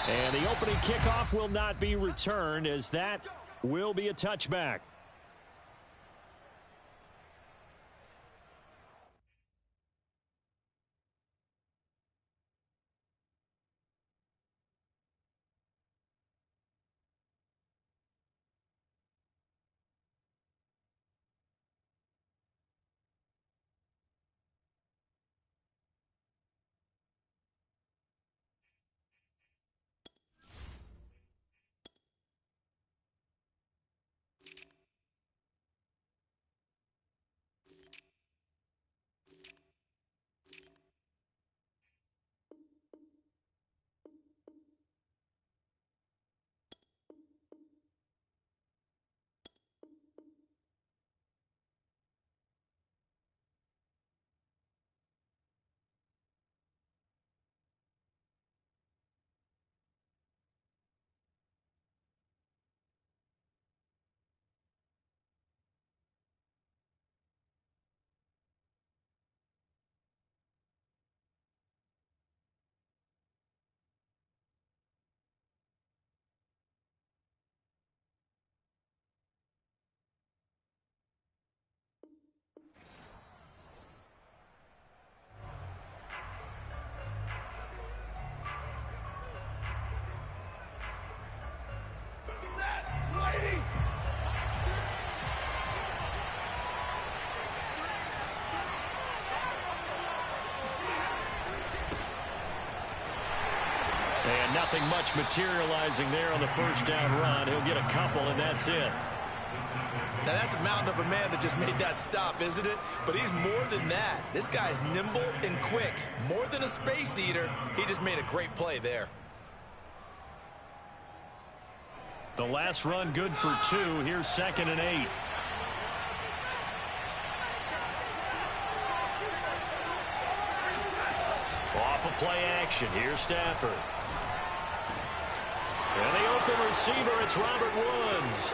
And the opening kickoff will not be returned, as that will be a touchback. And nothing much materializing there on the first down run. He'll get a couple, and that's it. Now, that's a mountain of a man that just made that stop, isn't it? But he's more than that. This guy's nimble and quick. More than a space eater. He just made a great play there. The last run good for 2. Here's 2nd and 8. Off of play action. Here's Stafford. And the open receiver, it's Robert Woods.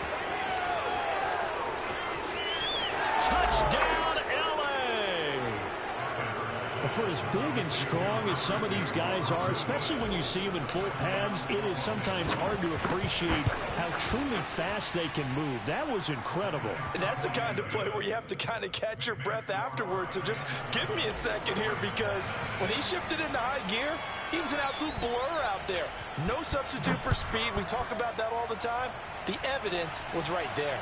Touchdown, L.A. For as big and strong as some of these guys are, especially when you see them in full pads, it is sometimes hard to appreciate how truly fast they can move. That was incredible. And that's the kind of play where you have to kind of catch your breath afterwards. So just give me a second here, because when he shifted into high gear, he was an absolute blur out there. No substitute for speed. We talk about that all the time. The evidence was right there.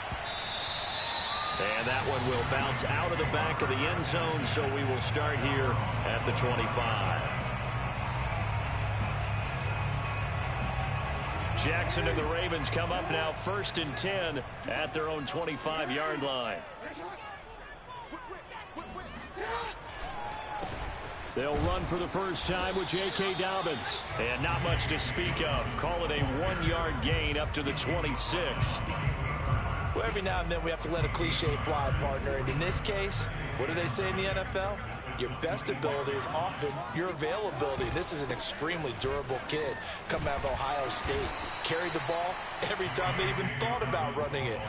And that one will bounce out of the back of the end zone, so we will start here at the 25. Jackson and the Ravens come up now 1st and 10 at their own 25-yard line. They'll run for the first time with J.K. Dobbins. And not much to speak of. Call it a 1-yard gain up to the 26. Well, every now and then we have to let a cliche fly, partner. And in this case, what do they say in the NFL? Your best ability is often your availability. This is an extremely durable kid coming out of Ohio State. Carried the ball every time they even thought about running it.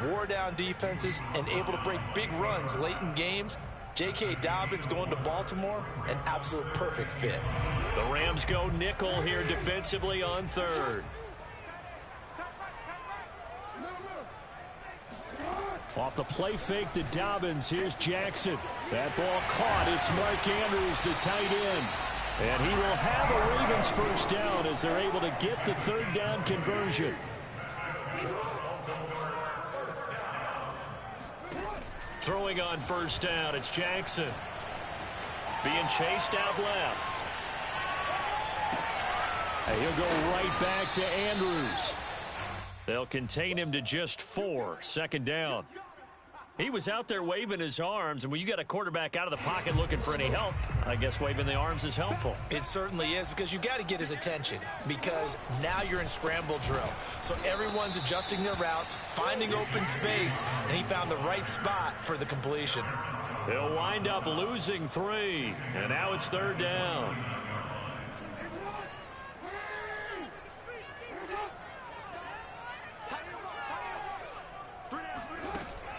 Wore down defenses and able to break big runs late in games. J.K. Dobbins going to Baltimore, an absolute perfect fit. The Rams go nickel here defensively on 3rd. Off the play fake to Dobbins, here's Jackson. That ball caught. It's Mark Andrews, the tight end. And he will have a Ravens first down as they're able to get the 3rd down conversion. Throwing on first down, it's Jackson. Being chased out left. And he'll go right back to Andrews. They'll contain him to just 4. 2nd down. He was out there waving his arms, and when you got a quarterback out of the pocket looking for any help, I guess waving the arms is helpful. It certainly is, because you got to get his attention, because now you're in scramble drill. So everyone's adjusting their routes, finding open space, and he found the right spot for the completion. He'll wind up losing 3, and now it's 3rd down.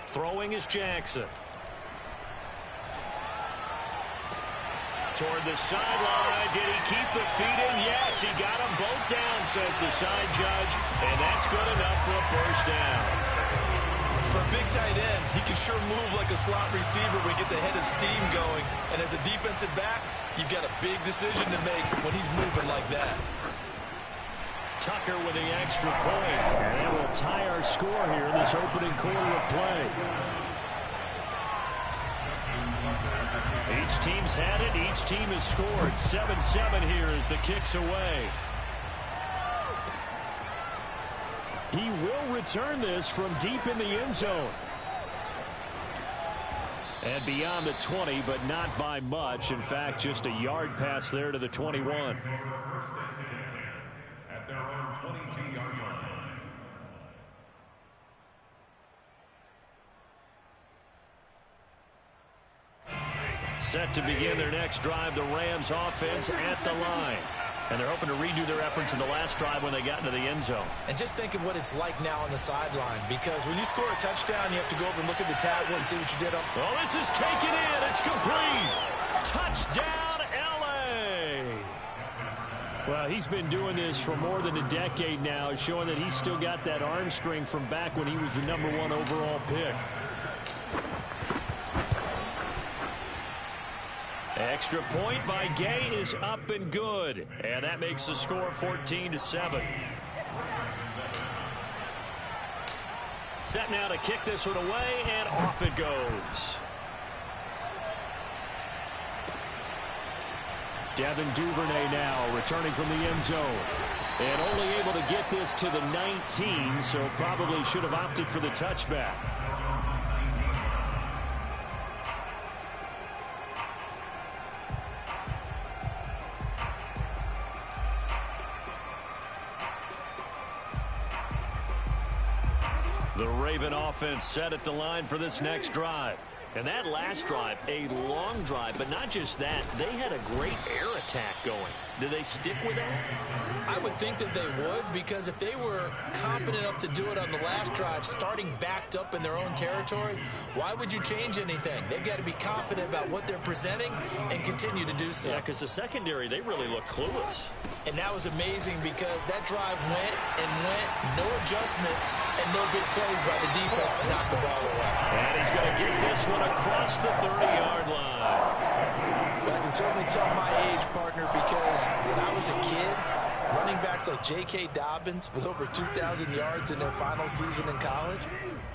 Throwing is Jackson. Toward the sideline. Did he keep the feet in? Yes. Yes, he got them both down, says the side judge, and that's good enough for a first down. For a big tight end, he can sure move like a slot receiver when he gets a head of steam going. And as a defensive back, you've got a big decision to make when he's moving like that. Tucker with the extra point. And that will tie our score here in this opening quarter of play. Each team's had it. Each team has scored. 7-7 here as the kick's away. He will return this from deep in the end zone. And beyond the 20, but not by much. In fact, just a yard pass there to the 21. At their own 22-yard line. Set to begin their next drive, the Rams offense at the line. And they're hoping to redo their efforts in the last drive when they got into the end zone. And just think of what it's like now on the sideline, because when you score a touchdown, you have to go over and look at the tablet and see what you did on. Well, this is taken in. It's complete. Touchdown, L.A. Well, he's been doing this for more than a decade now, showing that he's still got that arm strength from back when he was the #1 overall pick. Extra point by Gay is up and good. And that makes the score 14-7. Set now to kick this one away, and off it goes. Devin Duvernay now returning from the end zone. And only able to get this to the 19, so probably should have opted for the touchback. The Raven offense set at the line for this next drive. And that last drive, a long drive, but not just that. They had a great air attack going. Do they stick with that? I would think that they would, because if they were confident enough to do it on the last drive, starting backed up in their own territory, why would you change anything? They've got to be confident about what they're presenting and continue to do so. Yeah, because the secondary, they really look clueless. And that was amazing, because that drive went and went, no adjustments, and no good plays by the defense to knock the ball away. And he's going to get this one across the 30-yard line. I can certainly tell my age, partner, because when I was a kid, running backs like J.K. Dobbins with over 2,000 yards in their final season in college,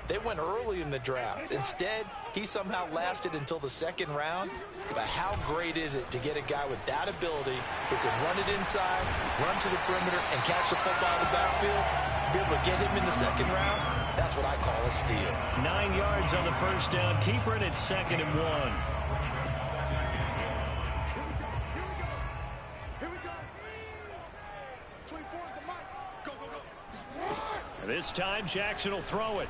they went early in the draft. Instead, he somehow lasted until the second round. But how great is it to get a guy with that ability who can run it inside, run to the perimeter, and catch the football in the backfield? Be able to get him in the second round? That's what I call a steal. 9 yards on the first down. Keeper, and it's 2nd and 1. This time, Jackson will throw it.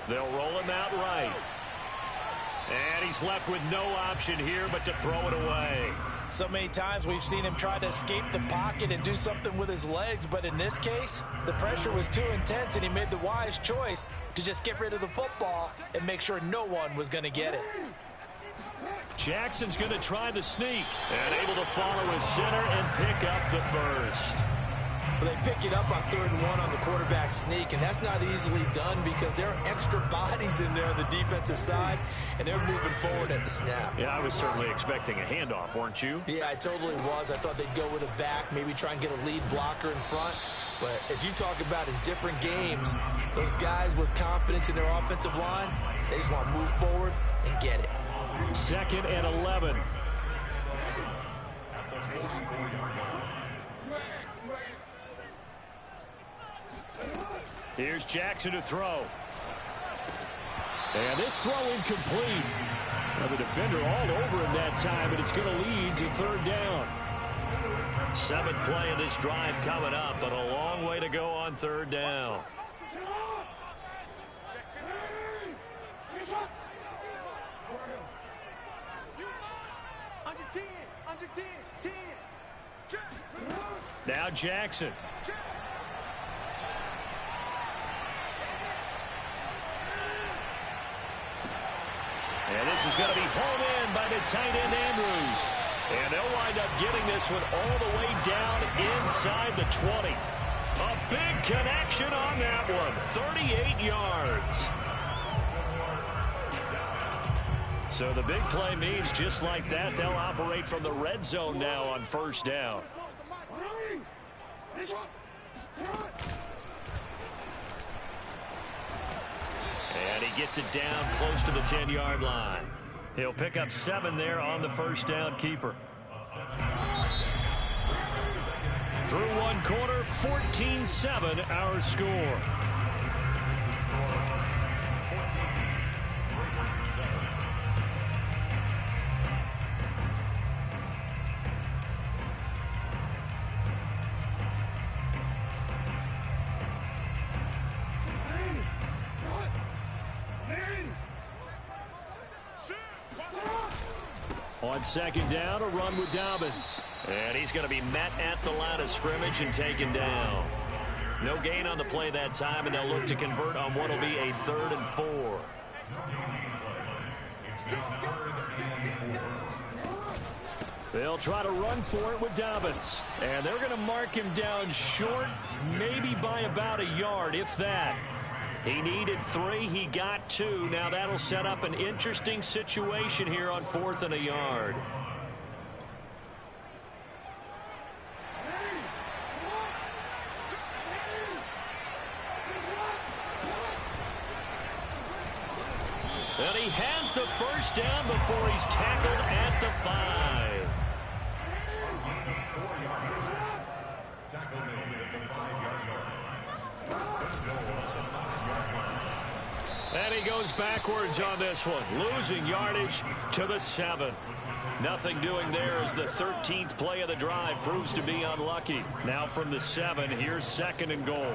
They'll roll him out right. And he's left with no option here but to throw it away. So many times we've seen him try to escape the pocket and do something with his legs, but in this case, the pressure was too intense, and he made the wise choice to just get rid of the football and make sure no one was going to get it. Jackson's going to try the sneak, and able to follow his center and pick up the first. But they pick it up on 3rd and 1 on the quarterback sneak, and that's not easily done because there are extra bodies in there on the defensive side, and they're moving forward at the snap. Yeah, I was certainly expecting a handoff, weren't you? Yeah, I totally was. I thought they'd go with a back, maybe try and get a lead blocker in front. But as you talk about in different games, those guys with confidence in their offensive line, they just want to move forward and get it. 2nd and 11. Here's Jackson to throw. And this throw incomplete. Well, the defender all over him that time, but it's going to lead to 3rd down. 7th play of this drive coming up, but a long way to go on 3rd down. Now Jackson. And this is going to be hauled in by the tight end Andrews. And they'll wind up getting this one all the way down inside 20. A big connection on that one. 38 yards. So the big play means just like that, they'll operate from the red zone now on first down. And he gets it down close to the 10-yard line. He'll pick up 7 there on the first down keeper. Through one quarter, 14-7 our score. On second down, a run with Dobbins. And he's going to be met at the line of scrimmage and taken down. No gain on the play that time, and they'll look to convert on what will be a 3rd and 4. They'll try to run for it with Dobbins. And they're going to mark him down short, maybe by about a yard, if that. He needed 3. He got 2. Now that'll set up an interesting situation here on 4th and a yard. And he has the first down before he's tackled at the 5. And he goes backwards on this one, losing yardage to the 7. Nothing doing there as the 13th play of the drive proves to be unlucky. Now from the 7, here's 2nd and goal.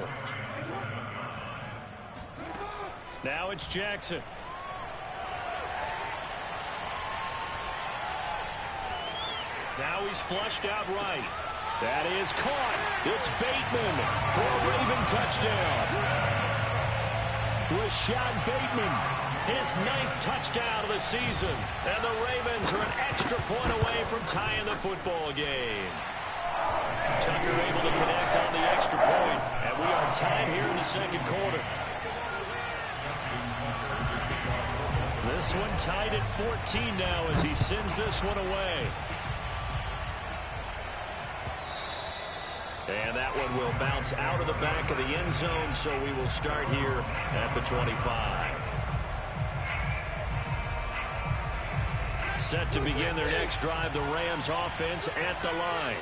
Now it's Jackson. Now he's flushed out right. That is caught. It's Bateman for a Raven touchdown. Rashad Bateman, his 9th touchdown of the season. And the Ravens are an extra point away from tying the football game. Tucker able to connect on the extra point. And we are tied here in the 2nd quarter. This one tied at 14 now as he sends this one away. And that one will bounce out of the back of the end zone, so we will start here at the 25. Set to begin their next drive, the Rams offense at the line.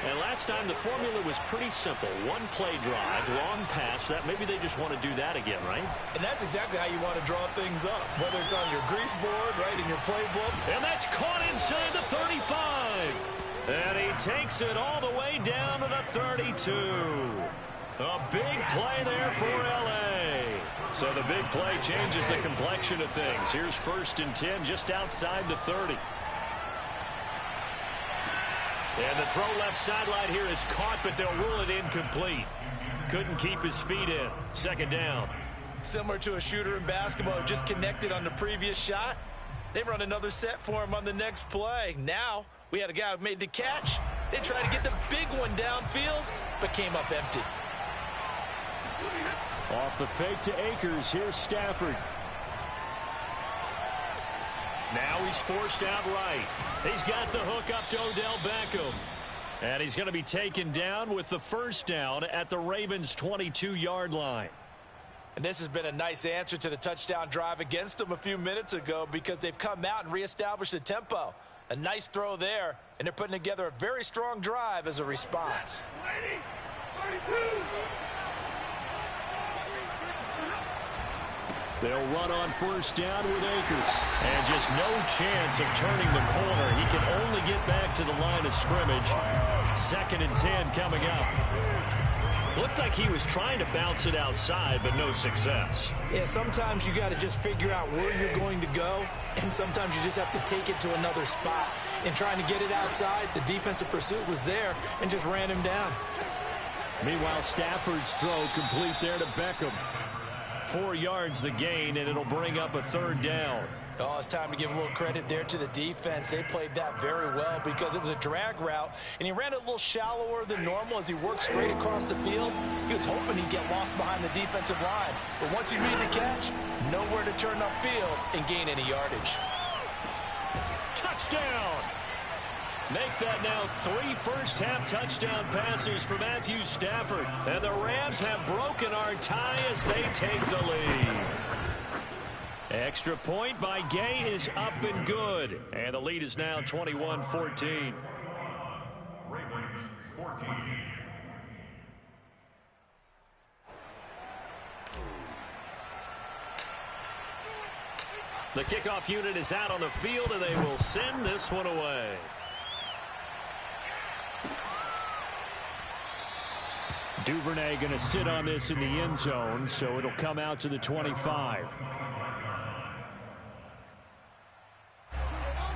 And last time the formula was pretty simple. One play drive, long pass. That maybe they just want to do that again, right? And that's exactly how you want to draw things up, whether it's on your grease board, right, in your playbook. And that's caught inside the 35. And he takes it all the way down to the 32. A big play there for L.A. So the big play changes the complexion of things. Here's 1st and 10 just outside the 30. And the throw left sideline here is caught, but they'll rule it incomplete. Couldn't keep his feet in. 2nd down. Similar to a shooter in basketball, just connected on the previous shot. They run another set for him on the next play. Now we had a guy who made the catch. They tried to get the big one downfield, but came up empty. Off the fake to Akers. Here's Stafford. Now he's forced out right. He's got the hook up to Odell Beckham. And he's going to be taken down with the 1st down at the Ravens' 22-yard line. And this has been a nice answer to the touchdown drive against them a few minutes ago because they've come out and reestablished the tempo. A nice throw there, and they're putting together a very strong drive as a response. They'll run on 1st down with Akers. And just no chance of turning the corner. He can only get back to the line of scrimmage. 2nd and 10 coming up. Looked like he was trying to bounce it outside, but no success. Yeah, sometimes you got to just figure out where you're going to go, and sometimes you just have to take it to another spot. And trying to get it outside, the defensive pursuit was there and just ran him down. Meanwhile, Stafford's throw complete there to Beckham. 4 yards the gain, and it'll bring up a 3rd down. Oh, it's time to give a little credit there to the defense. They played that very well because it was a drag route, and he ran it a little shallower than normal as he worked straight across the field. He was hoping he'd get lost behind the defensive line. But once he made the catch, nowhere to turn upfield and gain any yardage. Touchdown! Make that now 3 first-half touchdown passes for Matthew Stafford. And the Rams have broken our tie as they take the lead. Extra point by Gay is up and good. And the lead is now 21-14. Ravens 14. The kickoff unit is out on the field, and they will send this one away. Duvernay going to sit on this in the end zone, so it'll come out to the 25.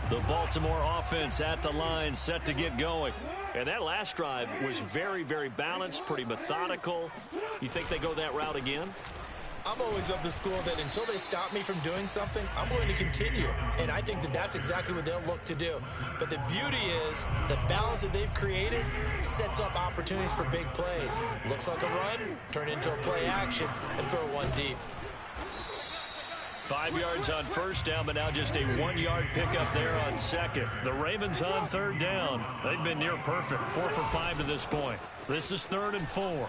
The Baltimore offense at the line, set to get going. And that last drive was very, very balanced, pretty methodical. You think they go that route again? I'm always of the school that until they stop me from doing something, I'm going to continue. And I think that that's exactly what they'll look to do. But the beauty is the balance that they've created sets up opportunities for big plays. Looks like a run, turn into a play action, and throw one deep. 5 yards on first down, but now just a 1-yard pickup there on second. The Ravens on third down. They've been near perfect, 4 for 5 to this point. This is 3rd and 4.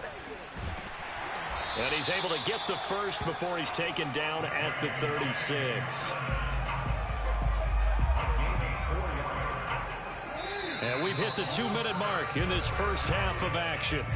And he's able to get the first before he's taken down at the 36. And we've hit the 2-minute mark in this first half of action.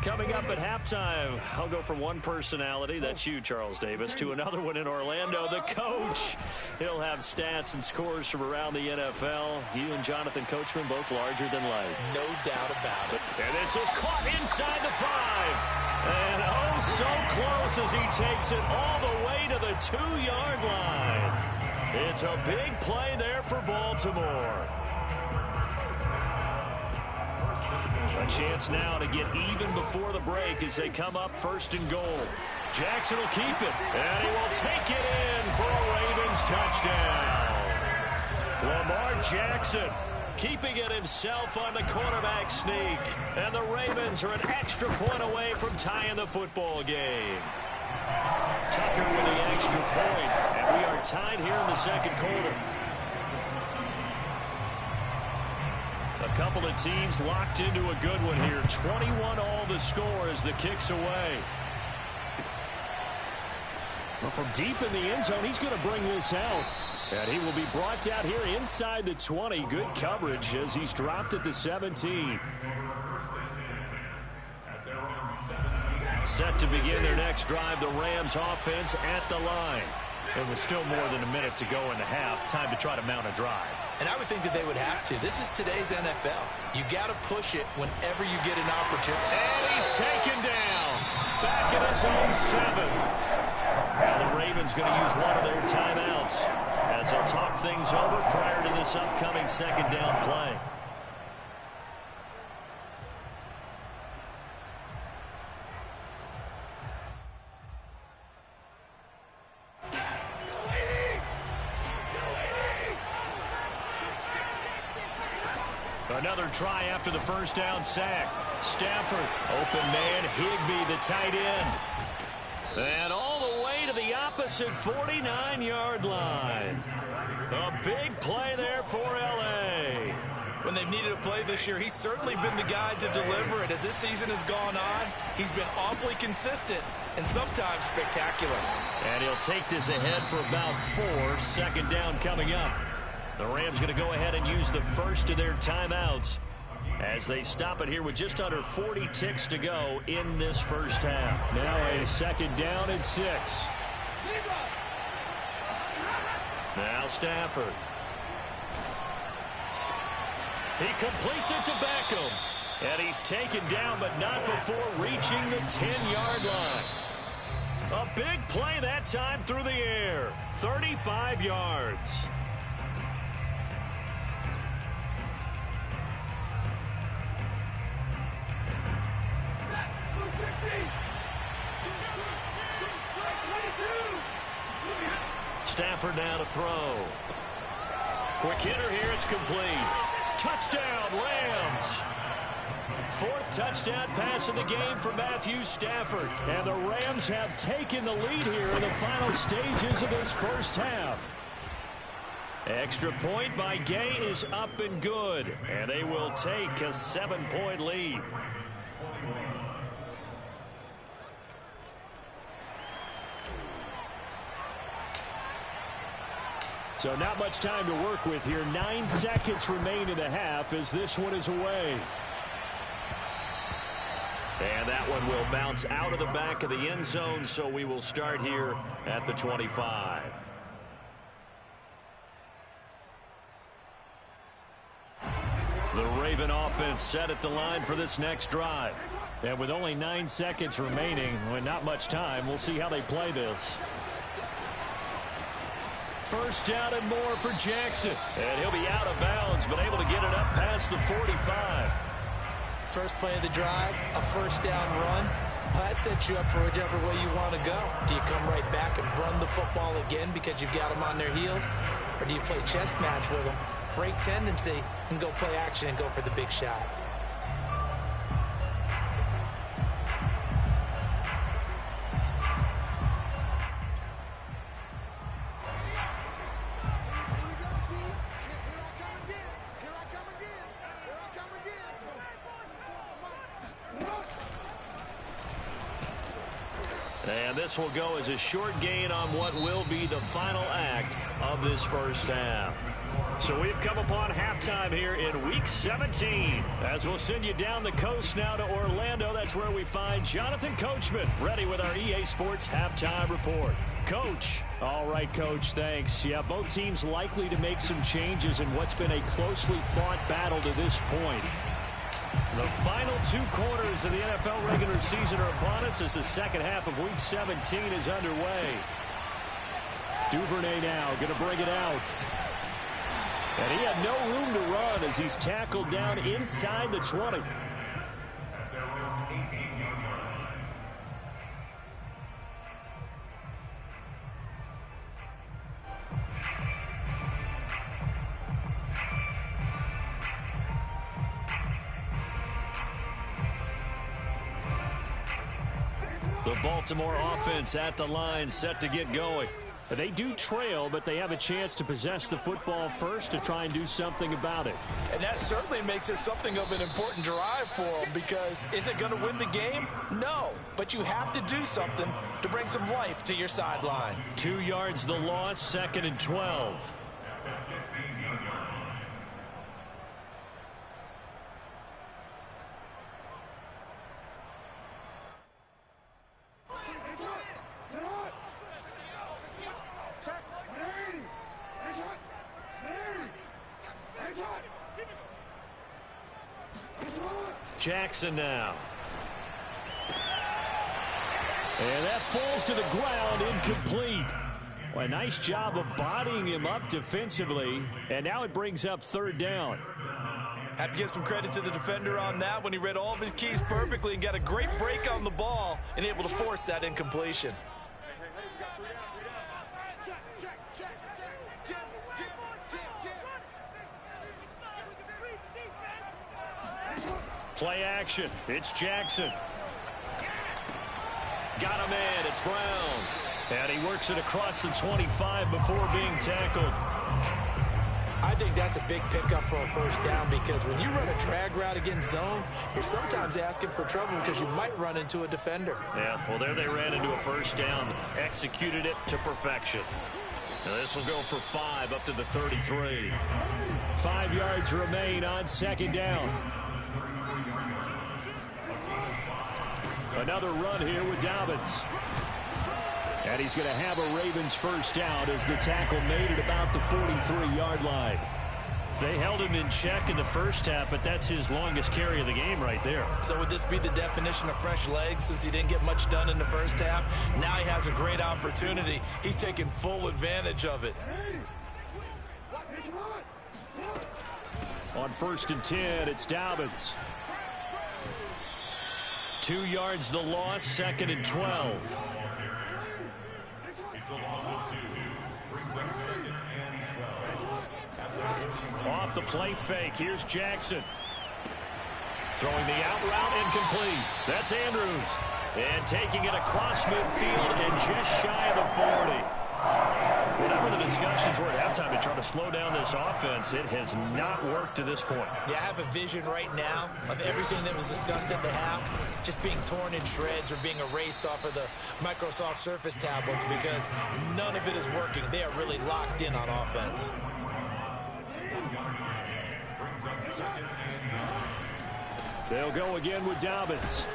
Coming up at halftime, I'll go from one personality, that's you, Charles Davis, to another one in Orlando, the coach. He'll have stats and scores from around the NFL. You and Jonathan Coachman both larger than life. No doubt about it. And this is caught inside the 5. And oh, so close as he takes it all the way to the 2-yard line. It's a big play there for Baltimore. A chance now to get even before the break as they come up 1st and goal. Jackson will keep it, and he will take it in for a Ravens touchdown. Lamar Jackson keeping it himself on the quarterback sneak. And the Ravens are an extra point away from tying the football game. Tucker with the extra point, and we are tied here in the second quarter. A couple of teams locked into a good one here. 21 all the score as the kick's away. Well, from deep in the end zone, he's going to bring this out. And he will be brought out here inside the 20. Good coverage as he's dropped at the 17. Set to begin their next drive, the Rams offense at the line. And with still more than a minute to go in the half, time to try to mount a drive. And I would think that they would have to. This is today's NFL. You got to push it whenever you get an opportunity. And he's taken down. Back in his own 7. Now the Ravens going to use one of their timeouts as they'll talk things over prior to this upcoming second down play. Another try after the first down sack. Stafford, open man, Higbee, the tight end. And all the way to the opposite 49-yard line. A big play there for L.A. When they've needed a play this year, he's certainly been the guy to deliver it. As this season has gone on, he's been awfully consistent and sometimes spectacular. And he'll take this ahead for about 4. Second down coming up. The Rams going to go ahead and use the first of their timeouts as they stop it here with just under 40 ticks to go in this first half. Now a second down and 6. Now Stafford. He completes it to Beckham. And he's taken down, but not before reaching the 10-yard line. A big play that time through the air. 35 yards. Stafford now to throw. Quick hitter here. It's complete. Touchdown, Rams. Fourth touchdown pass of the game for Matthew Stafford. And the Rams have taken the lead here in the final stages of this first half. Extra point by Gay is up and good. And they will take a 7-point lead. So not much time to work with here. 9 seconds remain in the half as this one is away. And that one will bounce out of the back of the end zone, so we will start here at the 25. The Raven offense set at the line for this next drive. And with only 9 seconds remaining, with not much time, we'll see how they play this. First down and more for Jackson. And he'll be out of bounds, but able to get it up past the 45. First play of the drive, a first down run. That sets you up for whichever way you want to go. Do you come right back and run the football again because you've got them on their heels? Or do you play chess match with them, break tendency, and go play action and go for the big shot? And this will go as a short gain on what will be the final act of this first half. So we've come upon halftime here in Week 17. As we'll send you down the coast now to Orlando, that's where we find Jonathan Coachman ready with our EA Sports Halftime Report. Coach. All right, Coach, thanks. Yeah, both teams likely to make some changes in what's been a closely fought battle to this point. The final 2 quarters of the NFL regular season are upon us as the second half of Week 17 is underway. Duvernay now going to bring it out. And he had no room to run as he's tackled down inside the 20. The Baltimore offense at the line, set to get going. They do trail, but they have a chance to possess the football first to try and do something about it. And that certainly makes it something of an important drive for them, because is it going to win the game? No, but you have to do something to bring some life to your sideline. 2 yards the loss, 2nd and 12. Jackson now. And that falls to the ground, incomplete. Well, a nice job of bodying him up defensively, and now it brings up 3rd down. Have to give some credit to the defender on that when he read all of his keys perfectly and got a great break on the ball and able to force that incompletion. Play action. It's Jackson. Got him in. It's Brown. And he works it across the 25 before being tackled. I think that's a big pickup for a first down, because when you run a drag route against zone, you're sometimes asking for trouble because you might run into a defender. Yeah, well, there they ran into a first down. Executed it to perfection. Now this will go for 5 up to the 33. 5 yards remain on 2nd down. Another run here with Dobbins. And he's going to have a Ravens first down as the tackle made at about the 43-yard line. They held him in check in the first half, but that's his longest carry of the game right there. So would this be the definition of fresh legs since he didn't get much done in the first half? Now he has a great opportunity. He's taking full advantage of it. On 1st and 10, it's Dobbins. 2 yards the loss, 2nd and 12. brings up 2nd and 12. Off the play fake. Here's Jackson. Throwing the out route incomplete. That's Andrews. And taking it across midfield and just shy of the 40. Whatever the discussions were at halftime to try to slow down this offense, it has not worked to this point. Yeah, I have a vision right now of everything that was discussed at the half just being torn in shreds or being erased off of the Microsoft Surface tablets because none of it is working. They are really locked in on offense. Brings up 2nd and 9. They'll go again with Dobbins.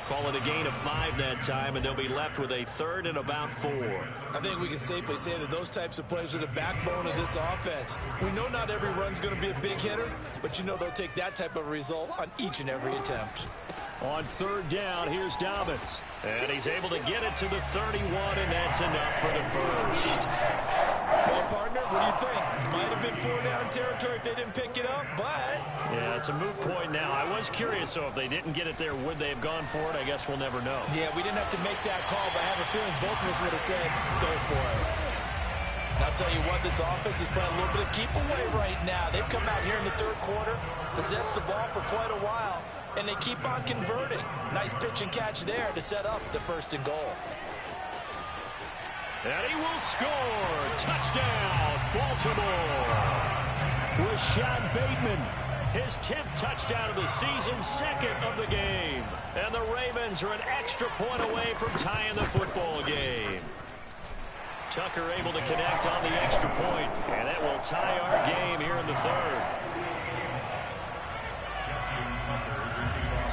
Call it a gain of 5 that time, and they'll be left with a 3rd and about 4. I think we can safely say that those types of plays are the backbone of this offense. We know not every run's going to be a big hitter, but you know they'll take that type of result on each and every attempt. On 3rd down, here's Dobbins. And he's able to get it to the 31, and that's enough for the first. Well, partner, what do you think? Might have been 4-down territory if they didn't pick it up, but... Yeah, it's a moot point now. I was curious, so if they didn't get it there, would they have gone for it? I guess we'll never know. Yeah, we didn't have to make that call, but I have a feeling both of us would have said, go for it. And I'll tell you what, this offense is playing a little bit of keep away right now. They've come out here in the 3rd quarter, possessed the ball for quite a while, and they keep on converting. Nice pitch and catch there to set up the 1st and goal. And he will score. Touchdown, Baltimore. Rashad Bateman, his 10th touchdown of the season, 2nd of the game. And the Ravens are an extra point away from tying the football game. Tucker able to connect on the extra point, and that will tie our game here in the 3rd.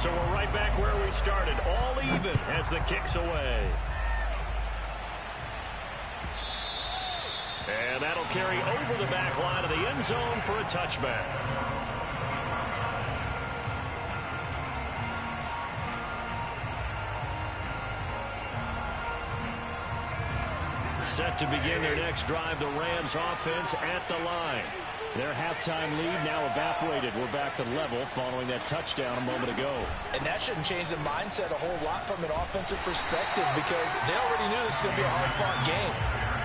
So we're right back where we started, all even as the kick's away. And that'll carry over the back line of the end zone for a touchback. Set to begin their next drive, the Rams offense at the line. Their halftime lead now evaporated. We're back to level following that touchdown a moment ago. And that shouldn't change the mindset a whole lot from an offensive perspective because they already knew this was going to be a hard-fought game.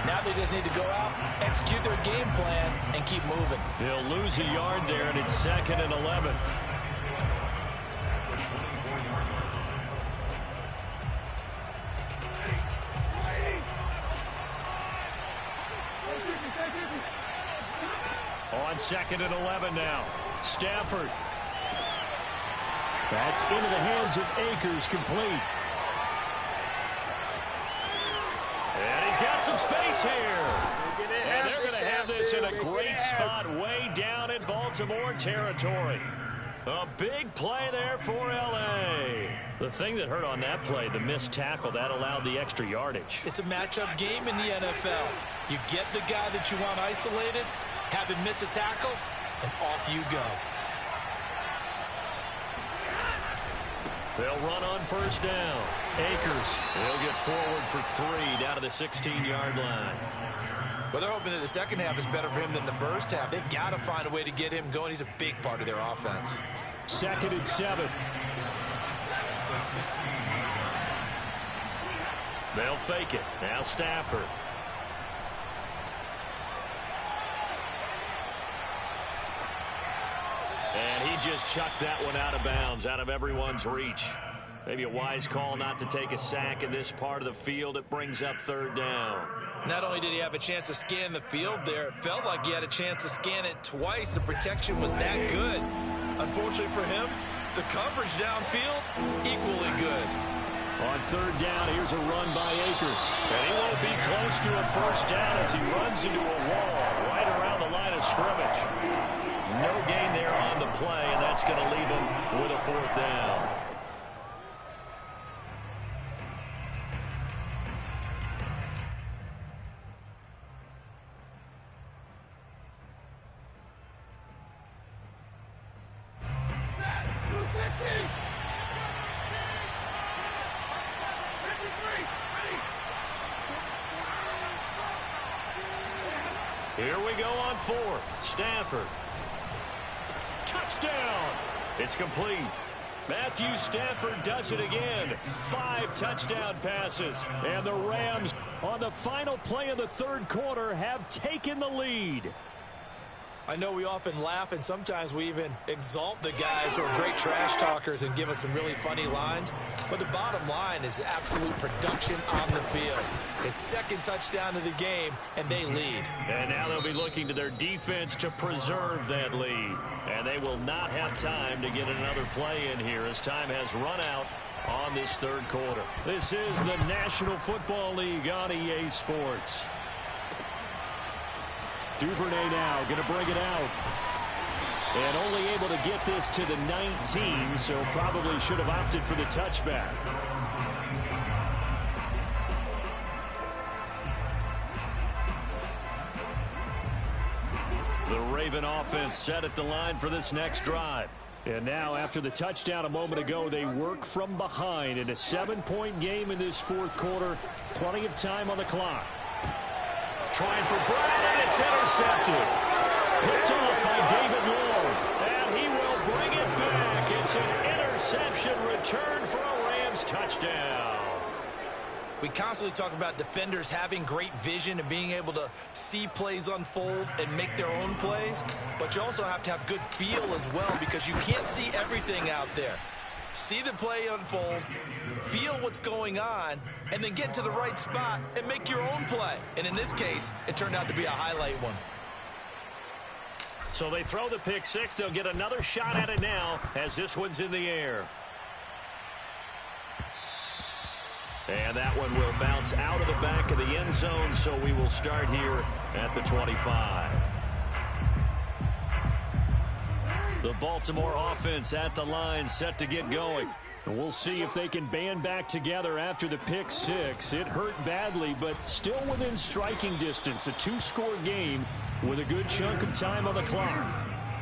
Now they just need to go out, execute their game plan, and keep moving. They'll lose a yard there, and it's 2nd and 11. On 2nd and 11 now. Stafford. That's into the hands of Akers, complete. And he's got some space here. And they're going to have this in a great spot way down in Baltimore territory. A big play there for L.A. The thing that hurt on that play, the missed tackle, that allowed the extra yardage. It's a matchup game in the NFL. You get the guy that you want isolated, have him miss a tackle, and off you go. They'll run on 1st down. Akers, they'll get forward for 3 down to the 16-yard line. Well, they're hoping that the second half is better for him than the first half. They've got to find a way to get him going. He's a big part of their offense. 2nd and 7. They'll fake it. Now Stafford. And he just chucked that one out of bounds, out of everyone's reach. Maybe a wise call not to take a sack in this part of the field. It brings up 3rd down. Not only did he have a chance to scan the field there, it felt like he had a chance to scan it twice. The protection was that good. Unfortunately for him, the coverage downfield, equally good. On 3rd down, here's a run by Akers. And he won't be close to a 1st down as he runs into a wall right around the line of scrimmage. No gain there on the play, and that's going to leave him with a 4th down. Here we go on 4th. Stafford. Touchdown! It's complete. Matthew Stafford does it again. 5 touchdown passes. And the Rams on the final play of the third quarter have taken the lead. I know we often laugh, and sometimes we even exalt the guys who are great trash talkers and give us some really funny lines. But the bottom line is absolute production on the field. His second touchdown of the game, and they lead. And now they'll be looking to their defense to preserve that lead. And they will not have time to get another play in here as time has run out on this third quarter. This is the National Football League on EA Sports. Duvernay now going to bring it out. And only able to get this to the 19, so probably should have opted for the touchback. The Raven offense set at the line for this next drive. And now, after the touchdown a moment ago, they work from behind in a 7-point game in this fourth quarter. Plenty of time on the clock. Trying for Brown, and it's intercepted. Picked off by David Long, and he will bring it back. It's an interception return for a Rams touchdown. We constantly talk about defenders having great vision and being able to see plays unfold and make their own plays, but you also have to have good feel as well because you can't see everything out there. See the play unfold, feel what's going on, and then get to the right spot and make your own play. And in this case, it turned out to be a highlight one. So they throw the pick six. They'll get another shot at it now as this one's in the air. And that one will bounce out of the back of the end zone, so we will start here at the 25. The Baltimore offense at the line, set to get going. And we'll see if they can band back together after the pick six. It hurt badly, but still within striking distance. A two-score game with a good chunk of time on the clock.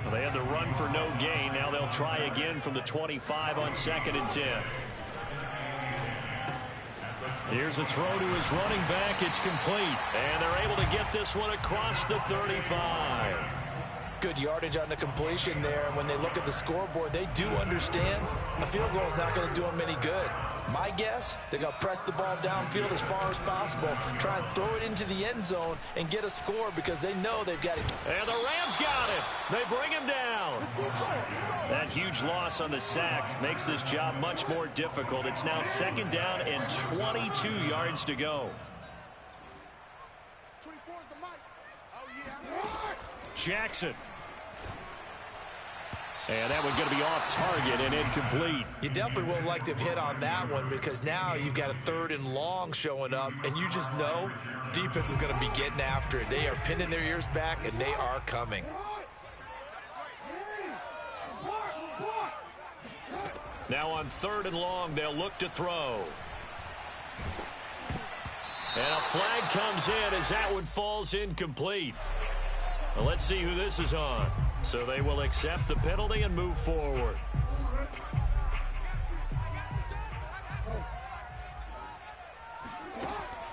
Well, they had the run for no gain. Now they'll try again from the 25 on 2nd and 10. Here's a throw to his running back. It's complete. And they're able to get this one across the 35. Good yardage on the completion there. When they look at the scoreboard, they do understand a field goal is not going to do them any good. My guess, they're going to press the ball downfield as far as possible, try and throw it into the end zone and get a score because they know they've got it. And the Rams got it. They bring him down. That huge loss on the sack makes this job much more difficult. It's now 2nd down and 22 yards to go. Jackson. And that one's going to be off target and incomplete. You definitely would have liked to have hit on that one because now you've got a 3rd and long showing up, and you just know defense is going to be getting after it. They are pinning their ears back, and they are coming. Now on 3rd and long, they'll look to throw. And a flag comes in as that one falls incomplete. Well, let's see who this is on. So they will accept the penalty and move forward.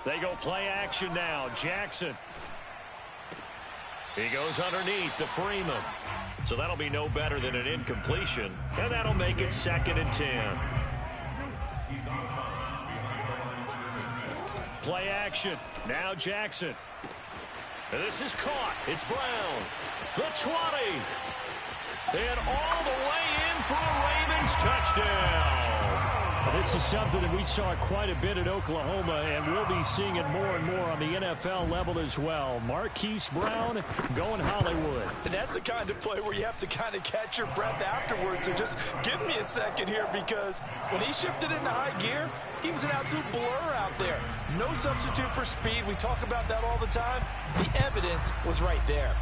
They go play action now. Jackson. He goes underneath to Freeman. So that'll be no better than an incompletion. And that'll make it 2nd and 10. Play action. Now Jackson. And this is caught. It's Brown. The 20. And all the way in for a Ravens touchdown. This is something that we saw quite a bit at Oklahoma, and we'll be seeing it more and more on the NFL level as well. Marquise Brown going Hollywood. And that's the kind of play where you have to kind of catch your breath afterwards. So just give me a second here because when he shifted into high gear, he was an absolute blur out there. No substitute for speed. We talk about that all the time. The evidence was right there.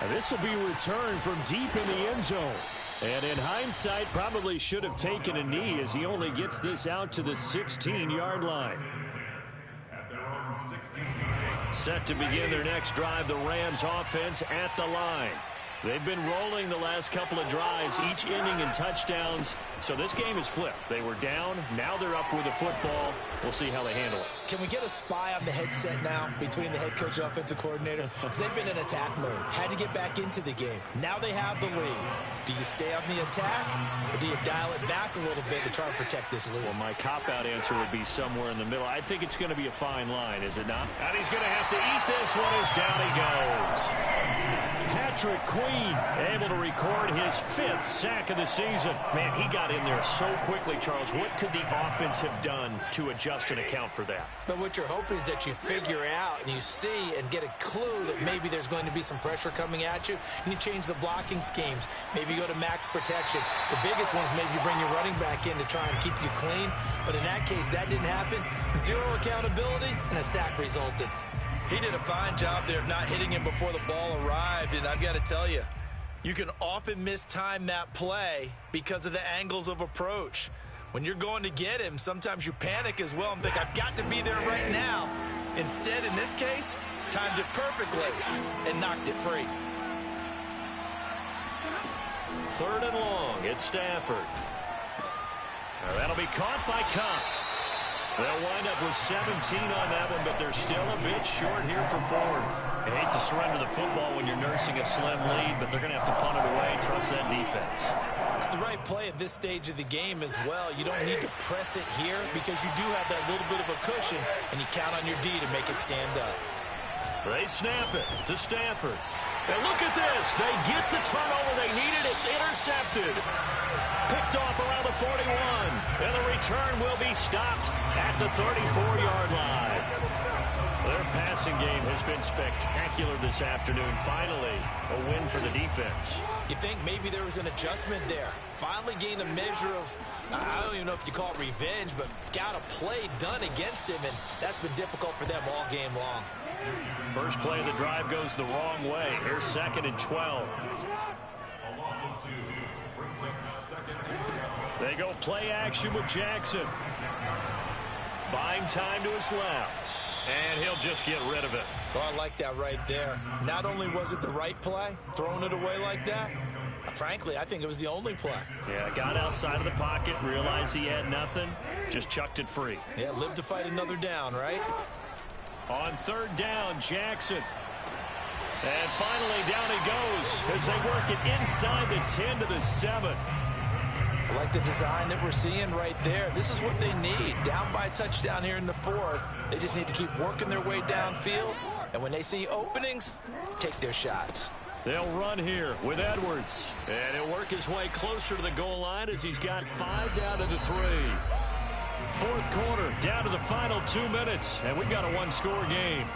And this will be returned from deep in the end zone. And in hindsight, probably should have taken a knee as he only gets this out to the 16-yard line. Set to begin their next drive, the Rams offense at the line. They've been rolling the last couple of drives, each ending in touchdowns. So this game is flipped. They were down, now they're up with the football, We'll see how they handle it. Can we get a spy on the headset now between the head coach and offensive coordinator? Because they've been in attack mode. Had to get back into the game. Now they have the lead. Do you stay on the attack, or do you dial it back a little bit to try and protect this lead? Well, my cop-out answer would be somewhere in the middle. I think it's going to be a fine line, is it not? And he's going to have to eat this one as down he goes. Patrick Queen able to record his 5th sack of the season. Man, he got in there so quickly, Charles. What could the offense have done to adjust and account for that? But what you're hoping is that you figure out and you see and get a clue that maybe there's going to be some pressure coming at you, and you change the blocking schemes. Maybe you go to max protection. The biggest one's maybe you bring your running back in to try and keep you clean. But in that case, that didn't happen. 0 accountability, and a sack resulted. He did a fine job there of not hitting him before the ball arrived, and I've got to tell you, you can often mistime that play because of the angles of approach. When you're going to get him, sometimes you panic as well and think, I've got to be there right now. Instead, in this case, timed it perfectly and knocked it free. 3rd and long, it's Stafford. Now that'll be caught by Cobb. They'll wind up with 17 on that one, but they're still a bit short here for 4th. I hate to surrender the football when you're nursing a slim lead, but they're going to have to punt it away and trust that defense. It's the right play at this stage of the game as well. You don't need to press it here because you do have that little bit of a cushion, and you count on your D to make it stand up. They snap it to Stafford. And look at this. They get the turnover they needed. It's intercepted. Picked off around the 41. And the return will be stopped at the 34-yard line. Their passing game has been spectacular this afternoon. Finally, a win for the defense. You think maybe there was an adjustment there. Finally gained a measure of, I don't even know if you call it revenge, but got a play done against him, and that's been difficult for them all game long. First play of the drive goes the wrong way. Here's 2nd and 12. They go play action with Jackson. Buying time to his left. And he'll just get rid of it. So I like that right there. Not only was it the right play, throwing it away like that, frankly, I think it was the only play. Yeah, got outside of the pocket, realized he had nothing, just chucked it free. Yeah, live to fight another down, right? On 3rd down, Jackson. And finally, down he goes as they work it inside the 10 to the 7. I like the design that we're seeing right there. This is what they need. Down by a touchdown here in the 4th. They just need to keep working their way downfield. And when they see openings, take their shots. They'll run here with Edwards. And he'll work his way closer to the goal line as he's got 5 down to the 3. 4th quarter, down to the final 2 minutes. And we've got a 1-score game.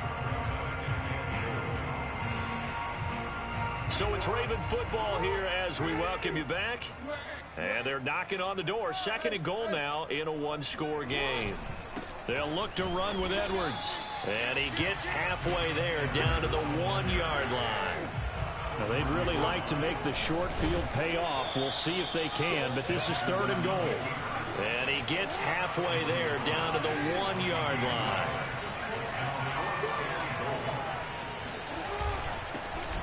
So it's Raven football here as we welcome you back. And they're knocking on the door. 2nd and goal now in a 1-score game. They'll look to run with Edwards. And he gets halfway there down to the 1-yard line. Now, they'd really like to make the short field pay off. We'll see if they can, but this is 3rd and goal. And he gets halfway there down to the 1-yard line.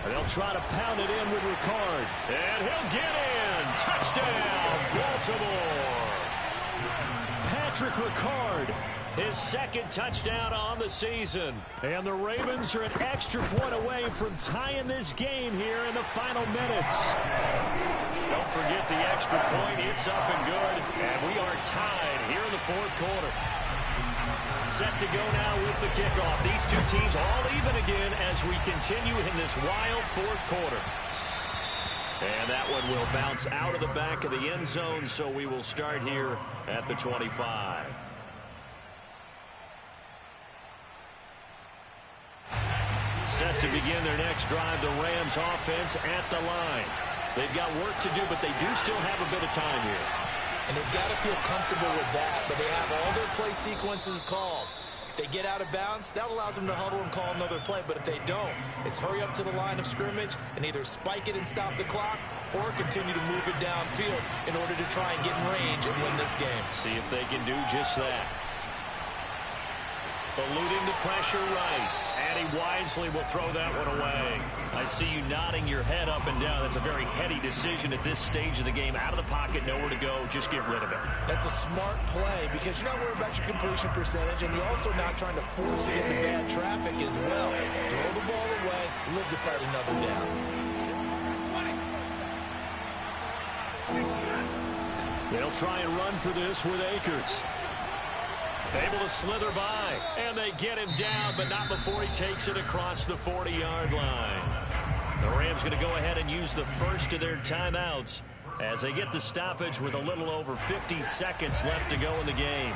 And they'll try to pound it in with Ricard. And he'll get in. Touchdown, Baltimore. Patrick Ricard, his 2nd touchdown on the season. And the Ravens are an extra point away from tying this game here in the final minutes. Don't forget the extra point. It's up and good. And we are tied here in the 4th quarter. Set to go now with the kickoff. These two teams all even again as we continue in this wild 4th quarter. And that one will bounce out of the back of the end zone, so we will start here at the 25. Set to begin their next drive, the Rams offense at the line. They've got work to do, but they do still have a bit of time here. And they've got to feel comfortable with that, but they have all their play sequences called. If they get out of bounds, that allows them to huddle and call another play. But if they don't, it's hurry up to the line of scrimmage and either spike it and stop the clock or continue to move it downfield in order to try and get in range and win this game. See if they can do just that. Eluding the pressure right. And he wisely will throw that one away. I see you nodding your head up and down. That's a very heady decision at this stage of the game. Out of the pocket, nowhere to go. Just get rid of it. That's a smart play because you're not worried about your completion percentage, and you're also not trying to force it into bad traffic as well. Throw the ball away, live to fight another down. They'll try and run for this with Akers. Able to slither by, and they get him down, but not before he takes it across the 40-yard line. The Rams going to go ahead and use the first of their timeouts as they get the stoppage with a little over 50 seconds left to go in the game.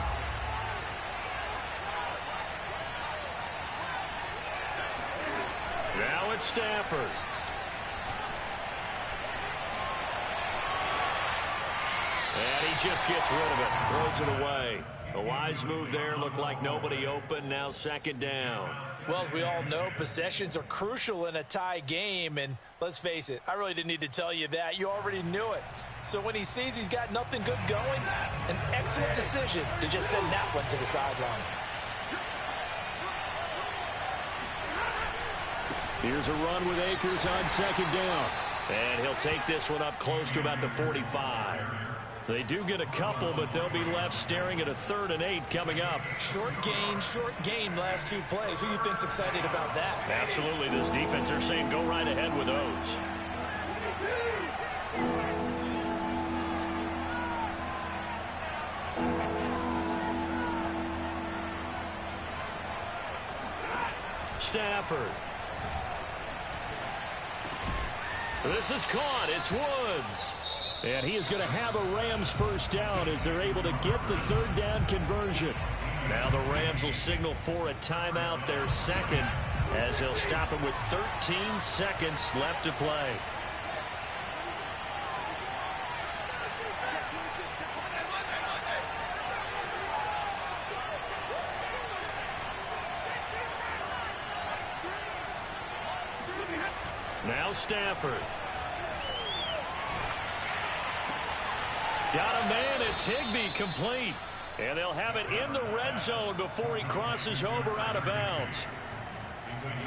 Now it's Stafford. And he just gets rid of it, throws it away. A wise move there, looked like nobody open, now second down. Well, as we all know, possessions are crucial in a tie game, and let's face it, I really didn't need to tell you that. You already knew it. So when he sees he's got nothing good going, an excellent decision to just send that one to the sideline. Here's a run with Akers on second down. And he'll take this one up close to about the 45. They do get a couple, but they'll be left staring at a 3rd and 8 coming up. Short gain, last two plays. Who do you think's excited about that? Absolutely. This defense are saying go right ahead with those. Stafford. This is caught. It's Woods. And he is going to have a Rams first down as they're able to get the 3rd down conversion. Now the Rams will signal for a timeout, their second, as they'll stop it with 13 seconds left to play. Now Stafford. Got a man, it's Higbee, complete. And they'll have it in the red zone before he crosses over out of bounds.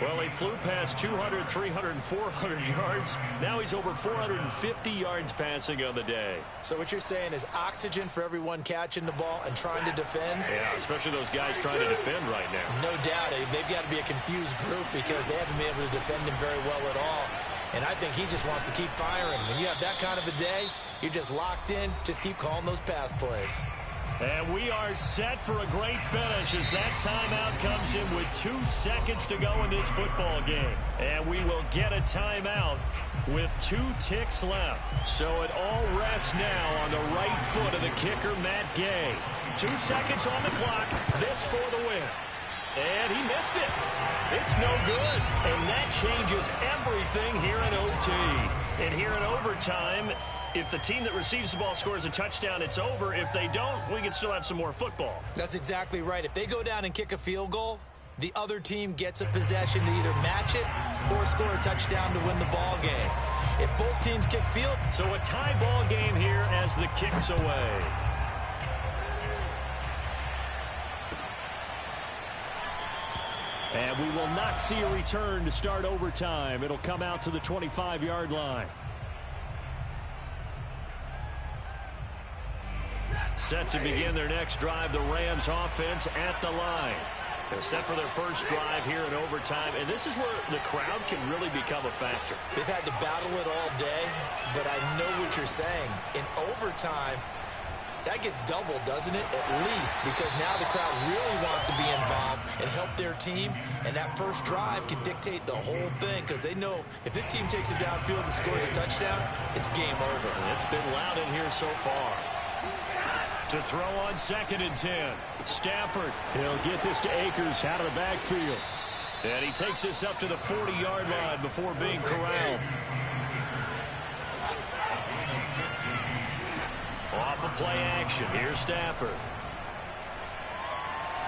Well, he flew past 200, 300, and 400 yards. Now he's over 450 yards passing on the day. So what you're saying is oxygen for everyone catching the ball and trying to defend? Yeah, especially those guys trying to defend right now. No doubt. They've got to be a confused group because they haven't been able to defend him very well at all. And I think he just wants to keep firing. When you have that kind of a day, you're just locked in. Just keep calling those pass plays. And we are set for a great finish as that timeout comes in with 2 seconds to go in this football game. And we will get a timeout with 2 ticks left. So it all rests now on the right foot of the kicker, Matt Gay. 2 seconds on the clock. This for the win. And he missed it. It's no good. And that changes everything here in OT. And here in overtime, if the team that receives the ball scores a touchdown, it's over. If they don't, we can still have some more football. That's exactly right. If they go down and kick a field goal, the other team gets a possession to either match it or score a touchdown to win the ball game. If both teams kick field. So a tie ball game here as the kick's away. And we will not see a return to start overtime. It'll come out to the 25-yard line. Set to begin their next drive, the Rams offense at the line. They're set for their first drive here in overtime, and this is where the crowd can really become a factor. They've had to battle it all day, but I know what you're saying. In overtime, that gets doubled, doesn't it? At least, because now the crowd really wants to be involved and help their team, and that first drive can dictate the whole thing because they know if this team takes it downfield and scores a touchdown, it's game over. It's been loud in here so far. To throw on 2nd and 10. Stafford, he'll get this to Akers out of the backfield. And he takes this up to the 40-yard line before being corralled. Off of play action. Here's Stafford.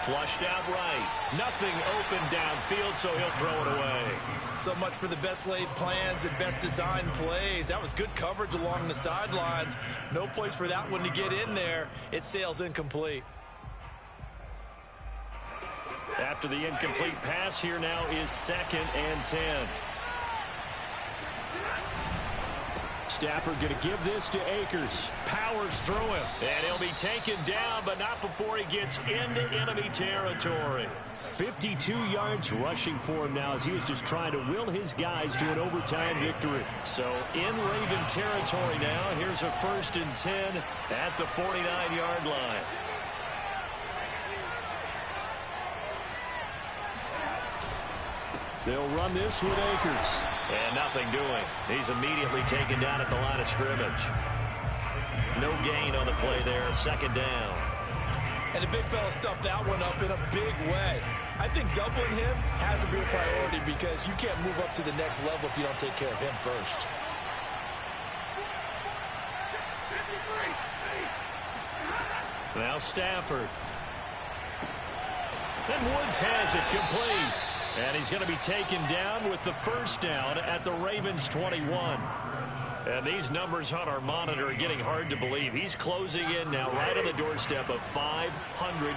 Flushed out right. Nothing open downfield, so he'll throw it away. So much for the best laid plans and best designed plays. That was good coverage along the sidelines. No place for that one to get in there. It sails incomplete. After after the incomplete pass. Here now is 2nd and 10. Stafford going to give this to Akers. Powers through him. And he'll be taken down, but not before he gets into enemy territory. 52 yards rushing for him now as he was just trying to will his guys to an overtime victory. So in Raven territory now. Here's a 1st and 10 at the 49-yard line. They'll run this with Akers. And nothing doing. He's immediately taken down at the line of scrimmage. No gain on the play there. 2nd down. And the big fella stuffed that one up in a big way. I think doubling him has a real priority because you can't move up to the next level if you don't take care of him first. Now Stafford. And Woods has it complete. And he's going to be taken down with the 1st down at the Ravens 21. And these numbers on our monitor are getting hard to believe. He's closing in now right on the doorstep of 500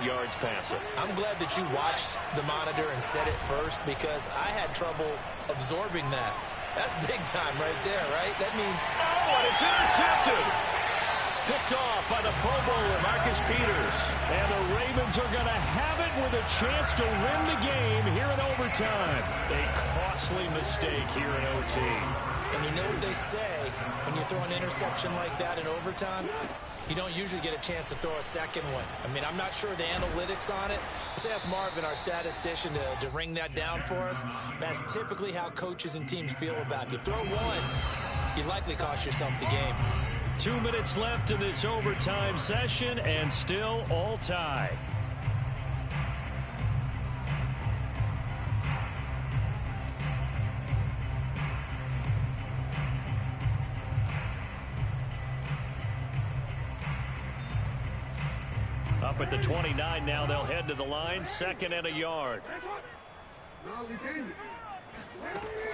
yards passing. I'm glad that you watched the monitor and said it first because I had trouble absorbing that. That's big time right there, right? That means, oh, and it's intercepted. Picked off by the Pro Bowler, Marcus Peters. And the Ravens are going to have it with a chance to win the game here in overtime. A costly mistake here in OT. And you know what they say, when you throw an interception like that in overtime, you don't usually get a chance to throw a second one. I mean, I'm not sure the analytics on it. Let's ask Marvin, our statistician, to ring that down for us. That's typically how coaches and teams feel about it. If you throw one, you likely cost yourself the game. 2 minutes left in this overtime session, and still all tied. Up at the 29 now, they'll head to the line, 2nd and a yard.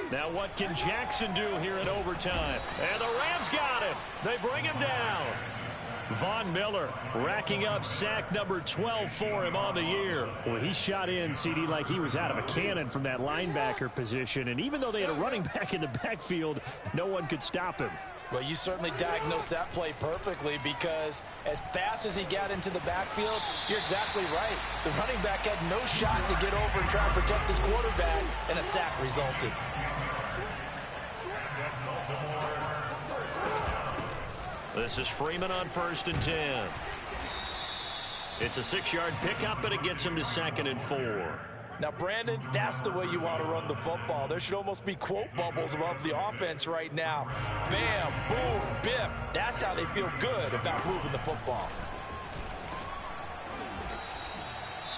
Now what can Jackson do here in overtime? And the Rams got him. They bring him down. Von Miller racking up sack number 12 for him on the year. Well, he shot in, CD, like he was out of a cannon from that linebacker position. And even though they had a running back in the backfield, no one could stop him. Well, you certainly diagnosed that play perfectly because as fast as he got into the backfield, you're exactly right. The running back had no shot to get over and try and protect his quarterback, and a sack resulted. This is Freeman on 1st and 10. It's a 6-yard pickup, and it gets him to 2nd and 4. Now, Brandon, that's the way you want to run the football. There should almost be quote bubbles above the offense right now. Bam, boom, biff. That's how they feel good about moving the football.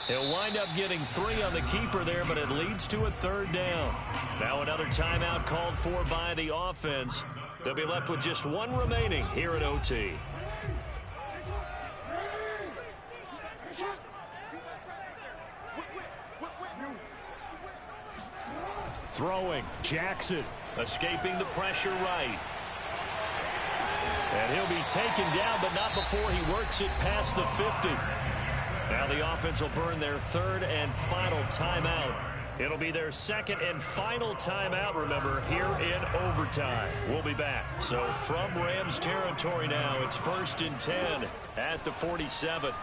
He'll wind up getting 3 on the keeper there, but it leads to a 3rd down. Now another timeout called for by the offense. They'll be left with just 1 remaining here at OT. Throwing, Jackson, escaping the pressure right. And he'll be taken down, but not before he works it past the 50. Now the offense will burn their 3rd and final timeout. It'll be their 2nd and final timeout, remember, here in overtime. We'll be back. So from Rams territory now, it's 1st and 10 at the 47.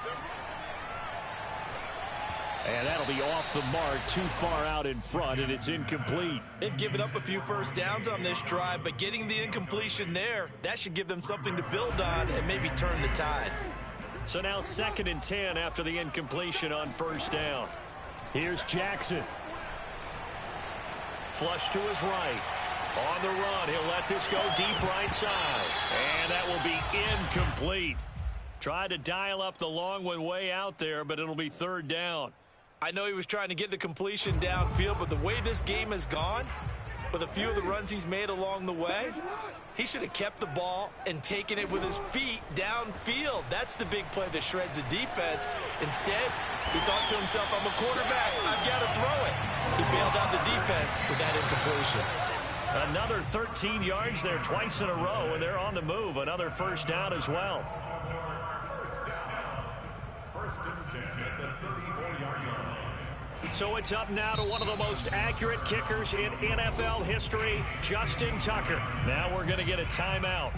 And that'll be off the mark, too far out in front, and it's incomplete. They've given up a few first downs on this drive, but getting the incompletion there, that should give them something to build on and maybe turn the tide. So now 2nd and 10 after the incompletion on 1st down. Here's Jackson. Flush to his right. On the run, he'll let this go deep right side. And that will be incomplete. Tried to dial up the long one way out there, but it'll be 3rd down. I know he was trying to get the completion downfield, but the way this game has gone, with a few of the runs he's made along the way, he should have kept the ball and taken it with his feet downfield. That's the big play that shreds the defense. Instead, he thought to himself, I'm a quarterback, I've got to throw it. He bailed out the defense with that incompletion. Another 13 yards there twice in a row, and they're on the move. Another 1st down as well. 1st and 10 at the 34-yard line. So it's up now to one of the most accurate kickers in NFL history, Justin Tucker. Now we're going to get a timeout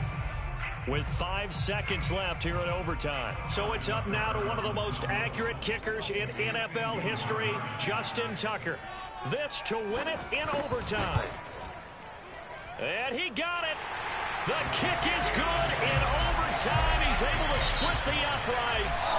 with 5 seconds left here in overtime. So it's up now to one of the most accurate kickers in NFL history, Justin Tucker. This to win it in overtime. And he got it. The kick is good in overtime. He's able to split the uprights.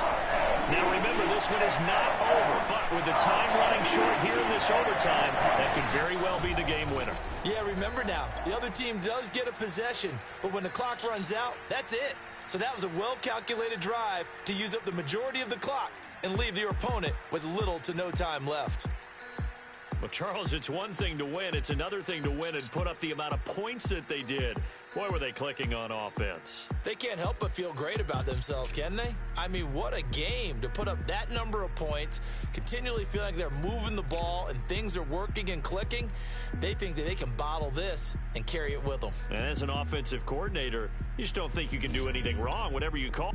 Now remember, this one is not over, but with the time running short here in this overtime, that could very well be the game winner. Yeah, remember now, the other team does get a possession, but when the clock runs out, that's it. So that was a well-calculated drive to use up the majority of the clock and leave your opponent with little to no time left. Well, Charles, it's one thing to win. It's another thing to win and put up the amount of points that they did. Boy, were they clicking on offense. They can't help but feel great about themselves, can they? I mean, what a game to put up that number of points, continually feeling like they're moving the ball and things are working and clicking. They think that they can bottle this and carry it with them. And as an offensive coordinator, you just don't think you can do anything wrong, whatever you call.